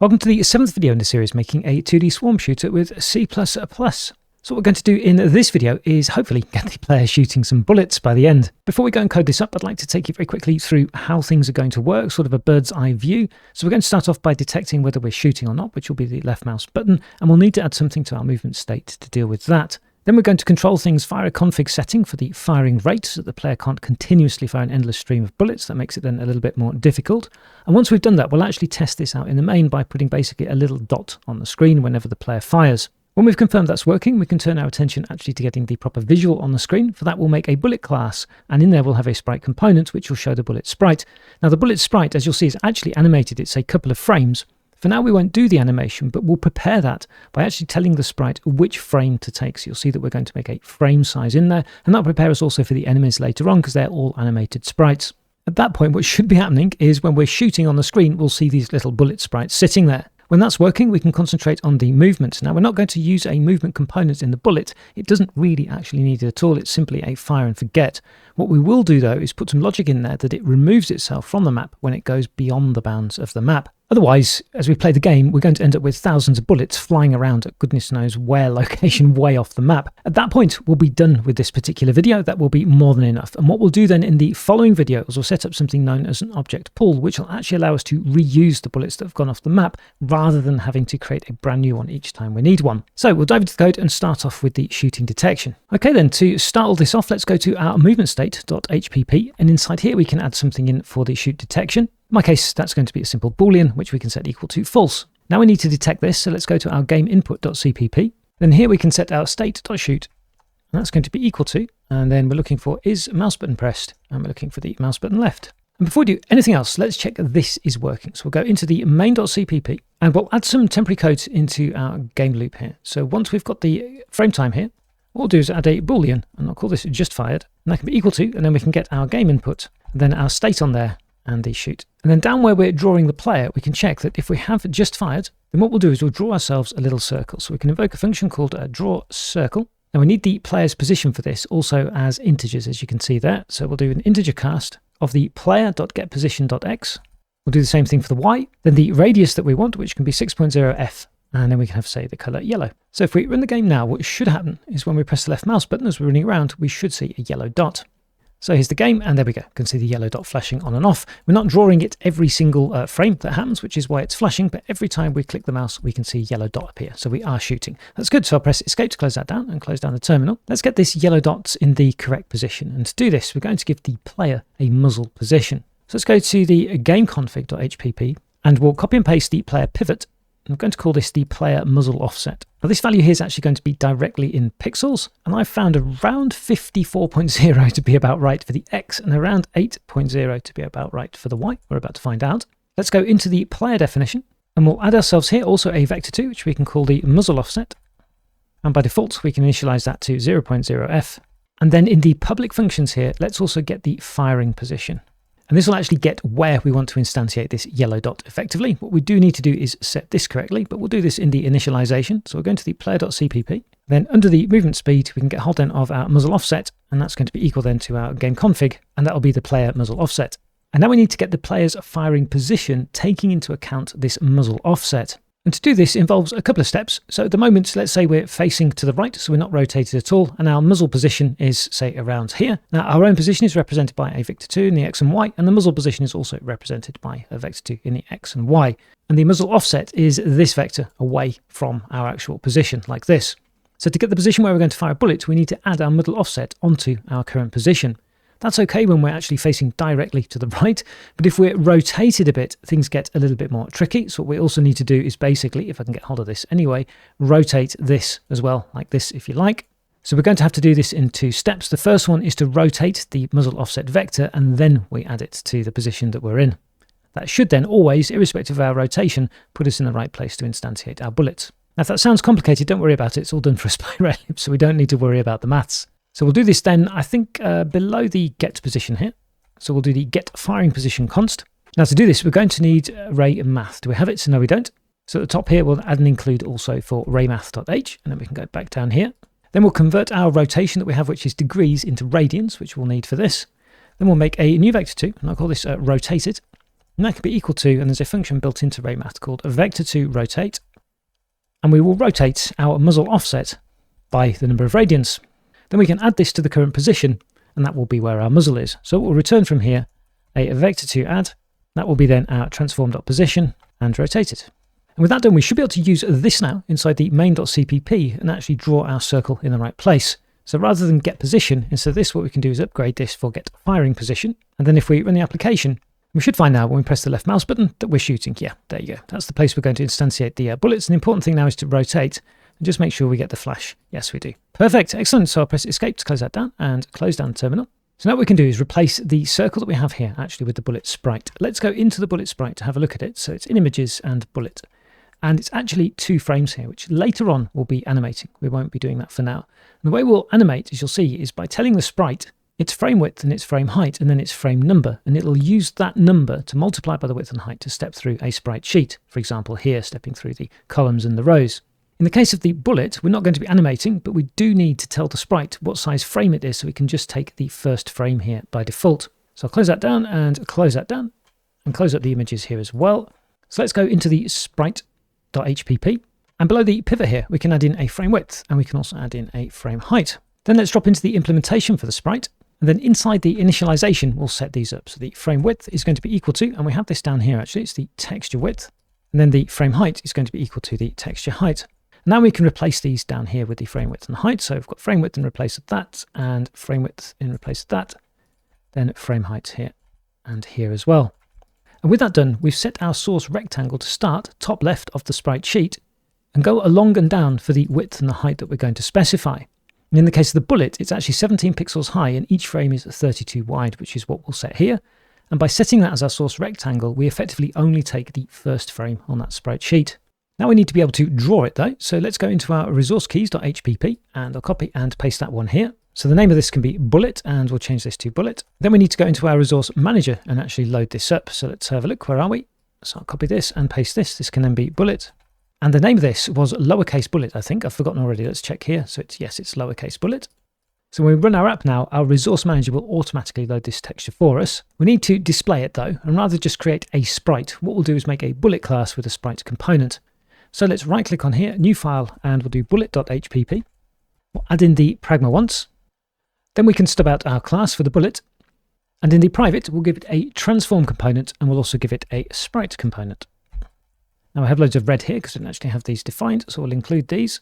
Welcome to the 7th video in the series making a 2D swarm shooter with C++. So what we're going to do in this video is hopefully get the player shooting some bullets by the end. Before we go and code this up, I'd like to take you very quickly through how things are going to work, sort of a bird's eye view. So we're going to start off by detecting whether we're shooting or not, which will be the left mouse button, and we'll need to add something to our movement state to deal with that. Then we're going to control things via a config setting for the firing rate so that the player can't continuously fire an endless stream of bullets. That makes it then a little bit more difficult. And once we've done that, we'll actually test this out in the main by putting basically a little dot on the screen whenever the player fires. When we've confirmed that's working, we can turn our attention actually to getting the proper visual on the screen. For that, we'll make a bullet class, and in there we'll have a sprite component which will show the bullet sprite. Now the bullet sprite, as you'll see, is actually animated. It's a couple of frames. For now, we won't do the animation, but we'll prepare that by actually telling the sprite which frame to take. So you'll see that we're going to make a frame size in there, and that'll prepare us also for the enemies later on because they're all animated sprites. At that point, what should be happening is when we're shooting on the screen, we'll see these little bullet sprites sitting there. When that's working, we can concentrate on the movement. Now, we're not going to use a movement component in the bullet. It doesn't really actually need it at all. It's simply a fire and forget. What we will do, though, is put some logic in there that it removes itself from the map when it goes beyond the bounds of the map. Otherwise, as we play the game, we're going to end up with thousands of bullets flying around at goodness knows where location way off the map. At that point, we'll be done with this particular video. That will be more than enough. And what we'll do then in the following video is we'll set up something known as an object pool, which will actually allow us to reuse the bullets that have gone off the map rather than having to create a brand new one each time we need one. So we'll dive into the code and start off with the shooting detection. Okay, then to start all this off, let's go to our movement state.hpp, and inside here we can add something in for the shoot detection. In my case, that's going to be a simple boolean, which we can set equal to false. Now we need to detect this, so let's go to our game input.cpp. Then here we can set our state.shoot, and that's going to be equal to, and then we're looking for is mouse button pressed, and we're looking for the mouse button left. And before we do anything else, let's check this is working. So we'll go into the main.cpp, and we'll add some temporary code into our game loop here. So once we've got the frame time here, what we'll do is add a boolean, and I'll call this just fired, and that can be equal to, and then we can get our game input, and then our state on there, and the shoot. And then down where we're drawing the player, we can check that if we have just fired, then what we'll do is we'll draw ourselves a little circle. So we can invoke a function called draw circle. Now we need the player's position for this also as integers, as you can see there. So we'll do an integer cast of the player.getPosition.x. We'll do the same thing for the y, then the radius that we want, which can be 6.0f. And then we can have, say, the color yellow. So if we run the game now, what should happen is when we press the left mouse button as we're running around, we should see a yellow dot. So here's the game, and there we go. You can see the yellow dot flashing on and off. We're not drawing it every single frame that happens, which is why it's flashing, but every time we click the mouse, we can see a yellow dot appear. So we are shooting. That's good. So I'll press escape to close that down and close down the terminal. Let's get this yellow dot in the correct position. And to do this, we're going to give the player a muzzle position. So let's go to the gameconfig.hpp, and we'll copy and paste the player pivot. I'm going to call this the player muzzle offset. Now this value here is actually going to be directly in pixels, and I've found around 54.0 to be about right for the X and around 8.0 to be about right for the Y. We're about to find out. Let's go into the player definition, and we'll add ourselves here also a vector2, which we can call the muzzle offset. And by default, we can initialize that to 0.0f. And then in the public functions here, let's also get the firing position. And this will actually get where we want to instantiate this yellow dot effectively. What we do need to do is set this correctly, but we'll do this in the initialization. So we're going to the player.cpp. Then under the movement speed, we can get hold then of our muzzle offset, and that's going to be equal then to our game config, and that'll be the player muzzle offset. And now we need to get the player's firing position, taking into account this muzzle offset. And to do this involves a couple of steps. So at the moment, let's say we're facing to the right, so we're not rotated at all, and our muzzle position is, say, around here. Now, our own position is represented by a vector2 in the X and Y, and the muzzle position is also represented by a vector2 in the X and Y. And the muzzle offset is this vector away from our actual position, like this. So to get the position where we're going to fire a bullet, we need to add our muzzle offset onto our current position. That's okay when we're actually facing directly to the right, but if we're rotated a bit, things get a little bit more tricky. So what we also need to do is basically, if I can get hold of this anyway, rotate this as well, like this if you like. So we're going to have to do this in two steps. The first one is to rotate the muzzle offset vector, and then we add it to the position that we're in. That should then always, irrespective of our rotation, put us in the right place to instantiate our bullets. Now if that sounds complicated, don't worry about it. It's all done for us by Raylib, so we don't need to worry about the maths. So we'll do this then, I think, below the get position here. So we'll do the get firing position const. Now to do this, we're going to need array math. Do we have it? So no, we don't. So at the top here, we'll add an include also for arraymath.h, and then we can go back down here. Then we'll convert our rotation that we have, which is degrees, into radians, which we'll need for this. Then we'll make a new vector2, and I'll call this rotated. And that can be equal to, and there's a function built into RayMath called vector2rotate. And we will rotate our muzzle offset by the number of radians. Then we can add this to the current position, and that will be where our muzzle is. So it will return from here a vector2 add. That will be then our transform.position and rotate it. And with that done, we should be able to use this now inside the main.cpp and actually draw our circle in the right place. So rather than get position, instead of this, what we can do is upgrade this for get firing position. And then if we run the application, we should find out when we press the left mouse button that we're shooting. Yeah, there you go. That's the place we're going to instantiate the bullets. And the important thing now is to rotate and just make sure we get the flash. Yes, we do. Perfect. Excellent. So I'll press escape to close that down and close down the terminal. So now what we can do is replace the circle that we have here actually with the bullet sprite. Let's go into the bullet sprite to have a look at it. So it's in images and bullet. And it's actually 2 frames here, which later on will be animating. We won't be doing that for now. And the way we'll animate, as you'll see, is by telling the sprite its frame width and its frame height, and then its frame number. And it'll use that number to multiply by the width and height to step through a sprite sheet. For example, here, stepping through the columns and the rows. In the case of the bullet, we're not going to be animating, but we do need to tell the sprite what size frame it is, so we can just take the first frame here by default. So I'll close that down and close that down, and close up the images here as well. So let's go into the sprite.hpp, and below the pivot here, we can add in a frame width, and we can also add in a frame height. Then let's drop into the implementation for the sprite, and then inside the initialization, we'll set these up. So the frame width is going to be equal to, and we have this down here actually, it's the texture width, and then the frame height is going to be equal to the texture height. Now we can replace these down here with the frame width and height. So we've got frame width in replace of that, and frame width in replace of that, then frame height here and here as well. And with that done, we've set our source rectangle to start top left of the sprite sheet and go along and down for the width and the height that we're going to specify. And in the case of the bullet, it's actually 17 pixels high and each frame is 32 wide, which is what we'll set here. And by setting that as our source rectangle, we effectively only take the first frame on that sprite sheet. Now we need to be able to draw it though. So let's go into our resource keys.hpp and I'll copy and paste that one here. So the name of this can be bullet and we'll change this to bullet. Then we need to go into our resource manager and actually load this up. So let's have a look. Where are we? So I'll copy this and paste this. This can then be bullet. And the name of this was lowercase bullet, I think. I've forgotten already. Let's check here. So it's lowercase bullet. So when we run our app now, our resource manager will automatically load this texture for us. We need to display it though, and rather just create a sprite, what we'll do is make a bullet class with a sprite component. So let's right click on here, new file, and we'll do bullet.hpp. We'll add in the pragma once. Then we can stub out our class for the bullet. And in the private, we'll give it a transform component, and we'll also give it a sprite component. Now I have loads of red here because I don't actually have these defined, so we'll include these.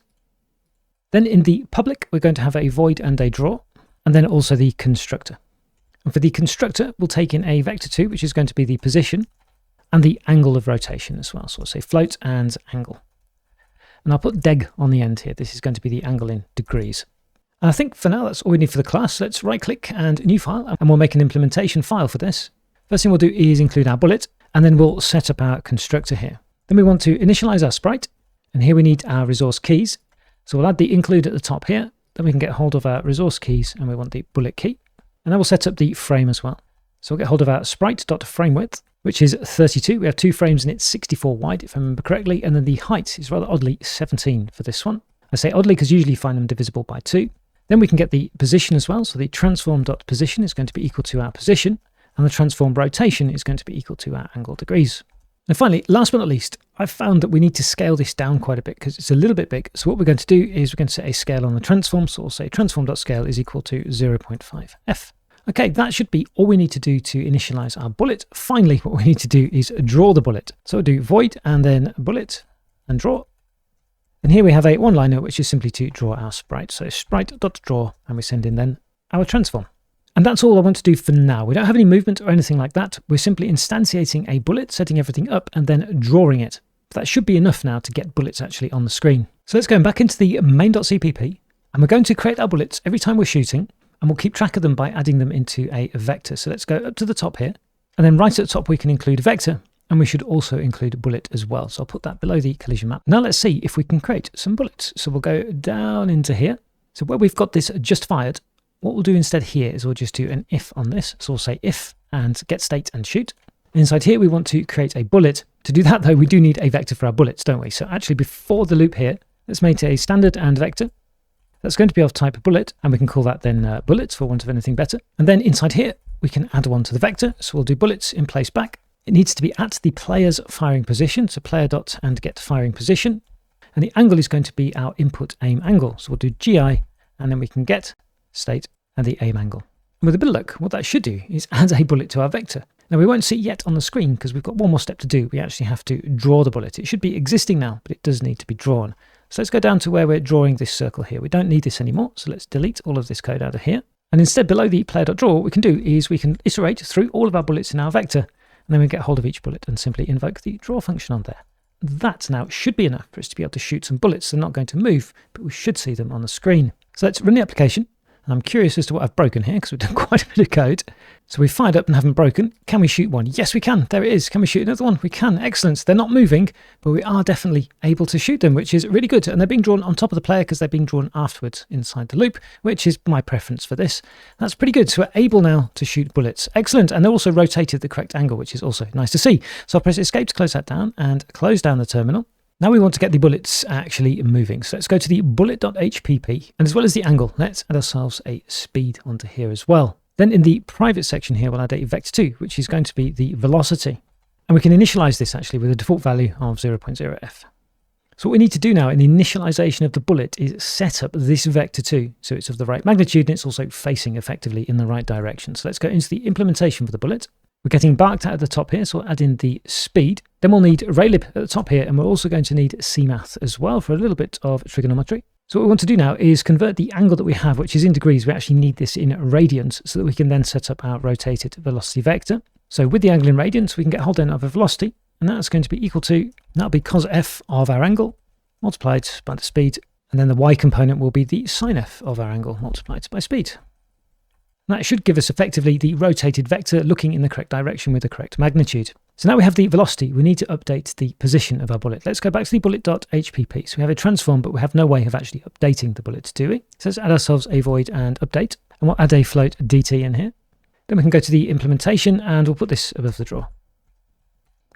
Then in the public, we're going to have a void and a draw, and then also the constructor. And for the constructor, we'll take in a vector2, which is going to be the position, and the angle of rotation as well. So we'll say float and angle. And I'll put deg on the end here. This is going to be the angle in degrees. And I think for now, that's all we need for the class. Let's right click and new file, and we'll make an implementation file for this. First thing we'll do is include our bullet, and then we'll set up our constructor here. Then we want to initialize our sprite, and here we need our resource keys. So we'll add the include at the top here, then we can get hold of our resource keys, and we want the bullet key. And then we'll set up the frame as well. So we'll get hold of our sprite.framewidth, which is 32. We have 2 frames and it's 64 wide, if I remember correctly. And then the height is rather oddly 17 for this one. I say oddly because usually you find them divisible by 2. Then we can get the position as well. So the transform.position is going to be equal to our position, and the transform rotation is going to be equal to our angle degrees. And finally, last but not least, I've found that we need to scale this down quite a bit because it's a little bit big. So what we're going to do is we're going to set a scale on the transform. So we'll say transform.scale is equal to 0.5f. Okay, that should be all we need to do to initialize our bullet. Finally, what we need to do is draw the bullet. So we'll do void and then bullet and draw. And here we have a one-liner, which is simply to draw our sprite. So sprite.draw, and we send in then our transform. And that's all I want to do for now. We don't have any movement or anything like that. We're simply instantiating a bullet, setting everything up, and then drawing it. That should be enough now to get bullets actually on the screen. So let's go back into the main.cpp, and we're going to create our bullets every time we're shooting, and we'll keep track of them by adding them into a vector. So let's go up to the top here, and then right at the top we can include a vector, and we should also include a bullet as well. So I'll put that below the collision map. Now let's see if we can create some bullets. So we'll go down into here. So where we've got this just fired, what we'll do instead here is we'll just do an if on this. So we'll say if and get state and shoot. Inside here, we want to create a bullet. To do that though, we do need a vector for our bullets, don't we? So actually before the loop here, let's make a standard and vector. That's going to be of type bullet, and we can call that then bullets for want of anything better. And then inside here, we can add one to the vector. So we'll do bullets in place back. It needs to be at the player's firing position, so player dot and get firing position. And the angle is going to be our input aim angle. So we'll do GI, and then we can get state and the aim angle. And with a bit of luck, what that should do is add a bullet to our vector. Now we won't see it yet on the screen because we've got one more step to do. We actually have to draw the bullet. It should be existing now, but it does need to be drawn. So let's go down to where we're drawing this circle here. We don't need this anymore, so let's delete all of this code out of here. And instead, below the player.draw, what we can do is we can iterate through all of our bullets in our vector, and then we get hold of each bullet and simply invoke the draw function on there. That now should be enough for us to be able to shoot some bullets. They're not going to move, but we should see them on the screen. So let's run the application. And I'm curious as to what I've broken here because we've done quite a bit of code. So we've fired up and haven't broken. Can we shoot one? Yes, we can. There it is. Can we shoot another one? We can. Excellent. They're not moving, but we are definitely able to shoot them, which is really good. And they're being drawn on top of the player because they're being drawn afterwards inside the loop, which is my preference for this. That's pretty good. So we're able now to shoot bullets. Excellent. And they're also rotated the correct angle, which is also nice to see. So I'll press escape to close that down and close down the terminal. Now we want to get the bullets actually moving. So let's go to the bullet.hpp, and as well as the angle, let's add ourselves a speed onto here as well. Then in the private section here, we'll add a vector2, which is going to be the velocity. And we can initialize this actually with a default value of 0.0f. So what we need to do now in the initialization of the bullet is set up this vector2 so it's of the right magnitude and it's also facing effectively in the right direction. So let's go into the implementation for the bullet. We're getting barked at the top here, so we'll add in the speed. Then we'll need Raylib at the top here, and we're also going to need CMath as well for a little bit of trigonometry. So what we want to do now is convert the angle that we have, which is in degrees. We actually need this in radians so that we can then set up our rotated velocity vector. So with the angle in radians, we can get hold then of a velocity, and that's going to be equal to, that'll be cos f of our angle multiplied by the speed, and then the y component will be the sin f of our angle multiplied by speed. That should give us effectively the rotated vector looking in the correct direction with the correct magnitude. So now we have the velocity, we need to update the position of our bullet. Let's go back to the bullet.hpp. So we have a transform, but we have no way of actually updating the bullet, do we? So let's add ourselves a void and update, and we'll add a float dt in here. Then we can go to the implementation and we'll put this above the draw.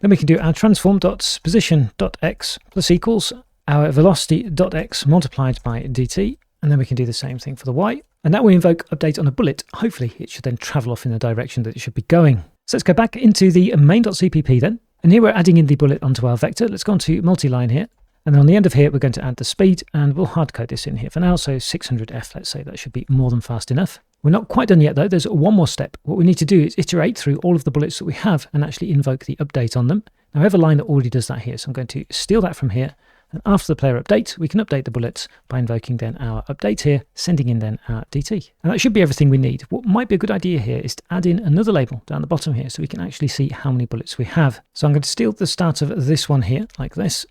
Then we can do our transform.position.x plus equals our velocity.x multiplied by dt, and then we can do the same thing for the y. And now we invoke update on a bullet. Hopefully it should then travel off in the direction that it should be going. So let's go back into the main.cpp then. And here we're adding in the bullet onto our vector. Let's go on to multi-line here. And then on the end of here, we're going to add the speed, and we'll hard code this in here for now. So 600f, let's say that should be more than fast enough. We're not quite done yet though. There's one more step. What we need to do is iterate through all of the bullets that we have and actually invoke the update on them. Now I have a line that already does that here. So I'm going to steal that from here. And after the player update, we can update the bullets by invoking then our update here, sending in then our DT. And that should be everything we need. What might be a good idea here is to add in another label down the bottom here so we can actually see how many bullets we have. So I'm going to steal the start of this one here, like this.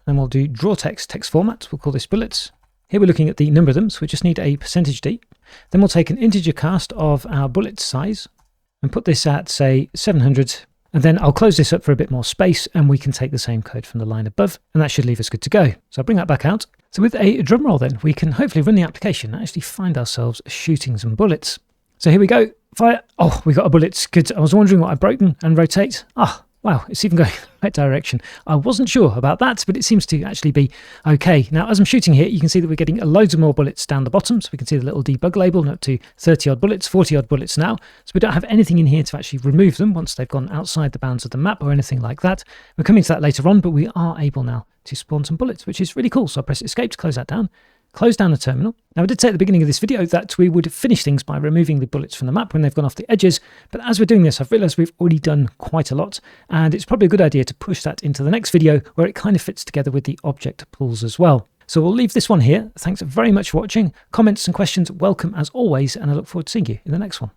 And we'll do draw text format. We'll call this bullets. Here we're looking at the number of them, so we just need a %d. Then we'll take an integer cast of our bullet size and put this at, say, 700. And then I'll close this up for a bit more space, and we can take the same code from the line above, and that should leave us good to go. So I'll bring that back out. So with a drum roll then, we can hopefully run the application and actually find ourselves shooting some bullets. So here we go. Fire. Oh, we got a bullet. Good. I was wondering what I've broken, and rotate. Ah, wow, it's even going in the right direction. I wasn't sure about that, but it seems to actually be okay. Now, as I'm shooting here, you can see that we're getting loads of more bullets down the bottom. So we can see the little debug label up to 30 odd bullets, 40 odd bullets now. So we don't have anything in here to actually remove them once they've gone outside the bounds of the map or anything like that. We're coming to that later on, but we are able now to spawn some bullets, which is really cool. So I'll press escape to close that down. Close down the terminal. Now I did say at the beginning of this video that we would finish things by removing the bullets from the map when they've gone off the edges, but as we're doing this I've realized we've already done quite a lot, and it's probably a good idea to push that into the next video where it kind of fits together with the object pools as well. So we'll leave this one here. Thanks very much for watching. Comments and questions welcome as always, and I look forward to seeing you in the next one.